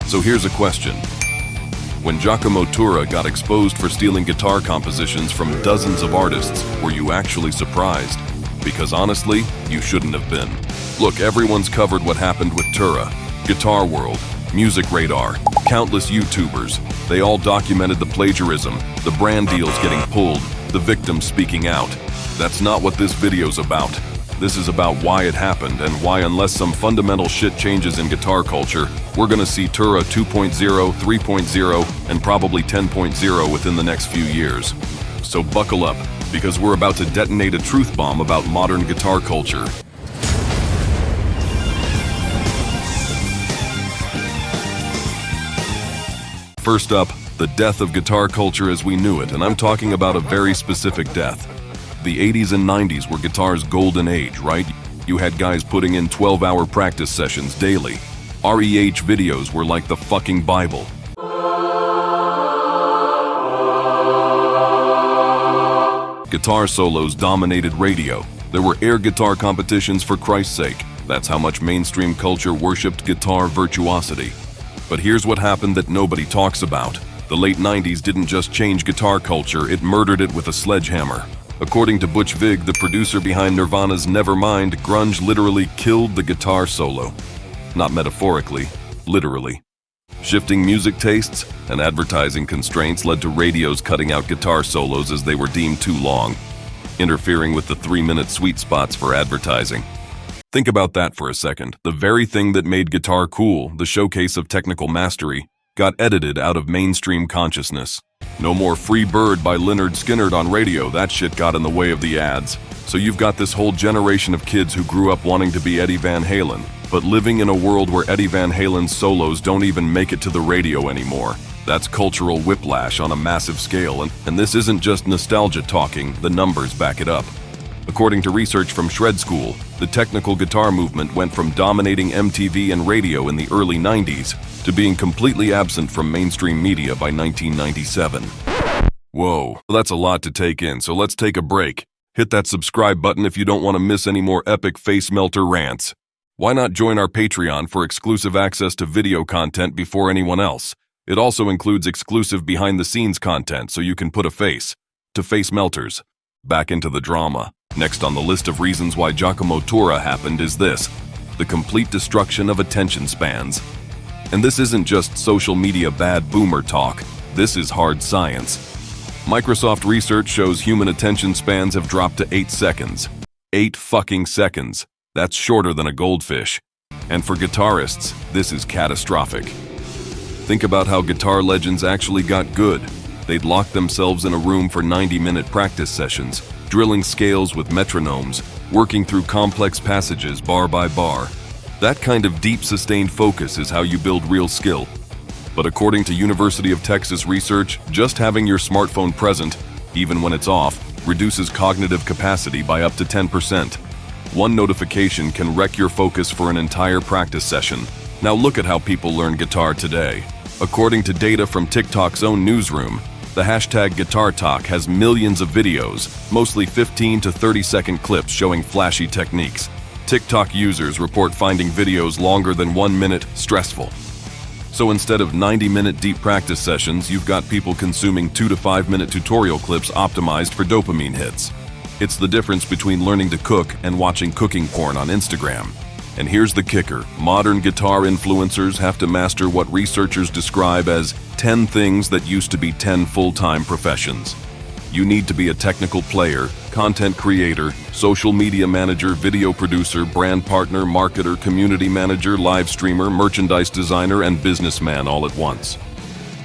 So here's a question. When Giacomo Turra got exposed for stealing guitar compositions from dozens of artists, were you actually surprised? Because honestly, you shouldn't have been. Look, everyone's covered what happened with Turra. Guitar World, Music Radar, countless YouTubers. They all documented the plagiarism, the brand deals getting pulled, the victims speaking out. That's not what this video's about. This is about why it happened and why, unless some fundamental shit changes in guitar culture, we're gonna see Turra 2.0, 3.0, and probably 10.0 within the next few years. So buckle up, because we're about to detonate a truth bomb about modern guitar culture. First up, the death of guitar culture as we knew it, and I'm talking about a very specific death. The 80s and 90s were guitar's golden age, right? You had guys putting in 12-hour practice sessions daily. REH videos were like the fucking Bible. Guitar solos dominated radio. There were air guitar competitions for Christ's sake. That's how much mainstream culture worshipped guitar virtuosity. But here's what happened that nobody talks about. The late 90s didn't just change guitar culture, it murdered it with a sledgehammer. According to Butch Vig, the producer behind Nirvana's Nevermind, grunge literally killed the guitar solo. Not metaphorically, literally. Shifting music tastes and advertising constraints led to radios cutting out guitar solos as they were deemed too long, interfering with the 3-minute sweet spots for advertising. Think about that for a second. The very thing that made guitar cool, the showcase of technical mastery, got edited out of mainstream consciousness. No more Free Bird by Lynyrd Skynyrd on radio, that shit got in the way of the ads. So you've got this whole generation of kids who grew up wanting to be Eddie Van Halen, but living in a world where Eddie Van Halen's solos don't even make it to the radio anymore. That's cultural whiplash on a massive scale, and this isn't just nostalgia talking, the numbers back it up. According to research from Shred School, the technical guitar movement went from dominating MTV and radio in the early 90s to being completely absent from mainstream media by 1997. Whoa, that's a lot to take in, so let's take a break. Hit that subscribe button if you don't want to miss any more epic face melter rants. Why not join our Patreon for exclusive access to video content before anyone else? It also includes exclusive behind-the-scenes content so you can put a face to face melters. Back into the drama. Next on the list of reasons why Giacomo Turra happened is this: the complete destruction of attention spans. And this isn't just social media bad boomer talk, this is hard science. Microsoft research shows human attention spans have dropped to 8 seconds. 8 fucking seconds. That's shorter than a goldfish. And for guitarists, this is catastrophic. Think about how guitar legends actually got good. They'd lock themselves in a room for 90-minute practice sessions, drilling scales with metronomes, working through complex passages bar by bar. That kind of deep, sustained focus is how you build real skill. But according to University of Texas research, just having your smartphone present, even when it's off, reduces cognitive capacity by up to 10%. One notification can wreck your focus for an entire practice session. Now look at how people learn guitar today. According to data from TikTok's own newsroom, the hashtag Guitar Talk has millions of videos, mostly 15 to 30-second clips showing flashy techniques. TikTok users report finding videos longer than 1 minute stressful. So instead of 90-minute deep practice sessions, you've got people consuming 2 to 5-minute tutorial clips optimized for dopamine hits. It's the difference between learning to cook and watching cooking porn on Instagram. And here's the kicker: modern guitar influencers have to master what researchers describe as 10 things that used to be 10 full-time professions. You need to be a technical player, content creator, social media manager, video producer, brand partner, marketer, community manager, live streamer, merchandise designer, and businessman all at once.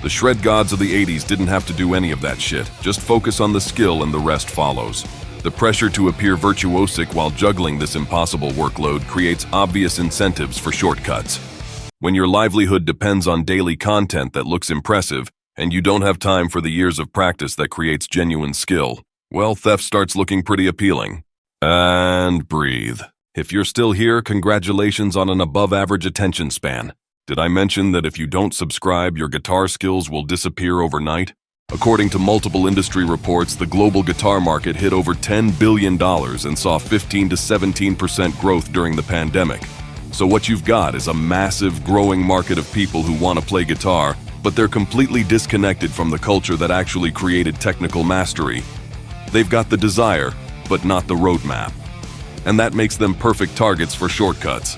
The shred gods of the 80s didn't have to do any of that shit. Just focus on the skill and the rest follows. The pressure to appear virtuosic while juggling this impossible workload creates obvious incentives for shortcuts. When your livelihood depends on daily content that looks impressive, and you don't have time for the years of practice that creates genuine skill, well, theft starts looking pretty appealing. And breathe. If you're still here, congratulations on an above-average attention span. Did I mention that if you don't subscribe, your guitar skills will disappear overnight? According to multiple industry reports, the global guitar market hit over $10 billion and saw 15 to 17% growth during the pandemic. So what you've got is a massive, growing market of people who want to play guitar, but they're completely disconnected from the culture that actually created technical mastery. They've got the desire, but not the roadmap. And that makes them perfect targets for shortcuts.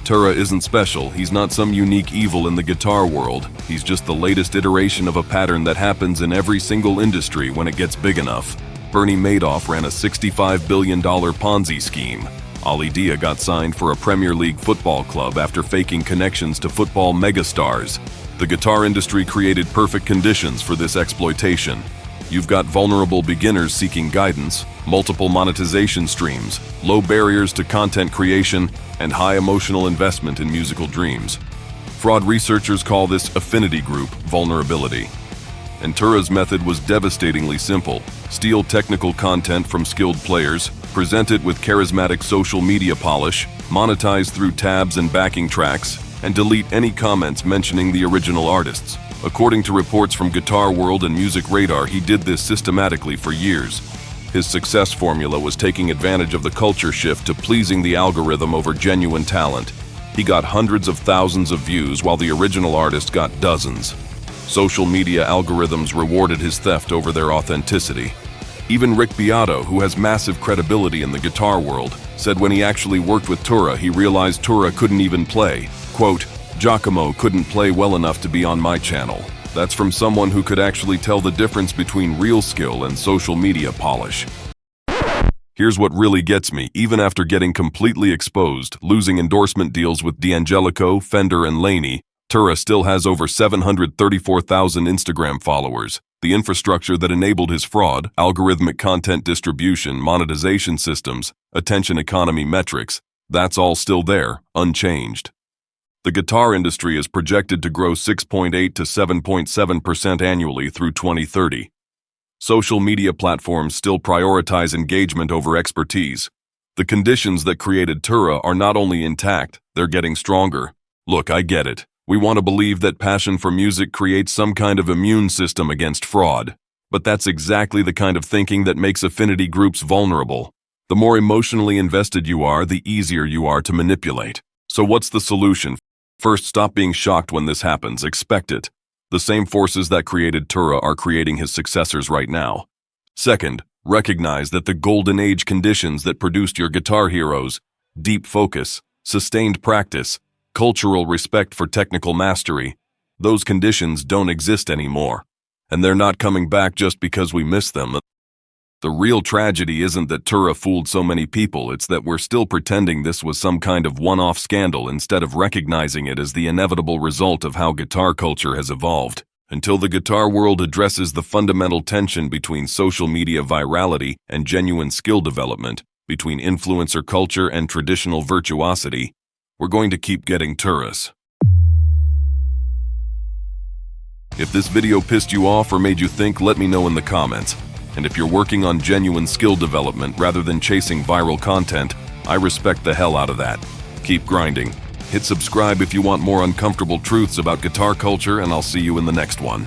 Turra isn't special. He's not some unique evil in the guitar world. He's just the latest iteration of a pattern that happens in every single industry when it gets big enough. Bernie Madoff ran a $65 billion Ponzi scheme. Ali Dia got signed for a Premier League football club after faking connections to football megastars. The guitar industry created perfect conditions for this exploitation. You've got vulnerable beginners seeking guidance, multiple monetization streams, low barriers to content creation, and high emotional investment in musical dreams. Fraud researchers call this affinity group vulnerability. And Turra's method was devastatingly simple. Steal technical content from skilled players, present it with charismatic social media polish, monetize through tabs and backing tracks, and delete any comments mentioning the original artists. According to reports from Guitar World and Music Radar, he did this systematically for years. His success formula was taking advantage of the culture shift to pleasing the algorithm over genuine talent. He got hundreds of thousands of views while the original artist got dozens. Social media algorithms rewarded his theft over their authenticity. Even Rick Beato, who has massive credibility in the guitar world, said when he actually worked with Turra, he realized Turra couldn't even play. Quote, "Giacomo couldn't play well enough to be on my channel." That's from someone who could actually tell the difference between real skill and social media polish. Here's what really gets me. Even after getting completely exposed, losing endorsement deals with D'Angelico, Fender, and Laney, Turra still has over 734,000 Instagram followers. The infrastructure that enabled his fraud, algorithmic content distribution, monetization systems, attention economy metrics, that's all still there, unchanged. The guitar industry is projected to grow 6.8 to 7.7% annually through 2030. Social media platforms still prioritize engagement over expertise. The conditions that created Turra are not only intact, they're getting stronger. Look, I get it. We want to believe that passion for music creates some kind of immune system against fraud. But that's exactly the kind of thinking that makes affinity groups vulnerable. The more emotionally invested you are, the easier you are to manipulate. So what's the solution? First, stop being shocked when this happens. Expect it. The same forces that created Turra are creating his successors right now. Second, recognize that the golden age conditions that produced your guitar heroes, deep focus, sustained practice, cultural respect for technical mastery, those conditions don't exist anymore. And they're not coming back just because we miss them. The real tragedy isn't that Turra fooled so many people, it's that we're still pretending this was some kind of one-off scandal instead of recognizing it as the inevitable result of how guitar culture has evolved. Until the guitar world addresses the fundamental tension between social media virality and genuine skill development, between influencer culture and traditional virtuosity, we're going to keep getting Turras. If this video pissed you off or made you think, let me know in the comments. And if you're working on genuine skill development rather than chasing viral content, I respect the hell out of that. Keep grinding. Hit subscribe if you want more uncomfortable truths about guitar culture, and I'll see you in the next one.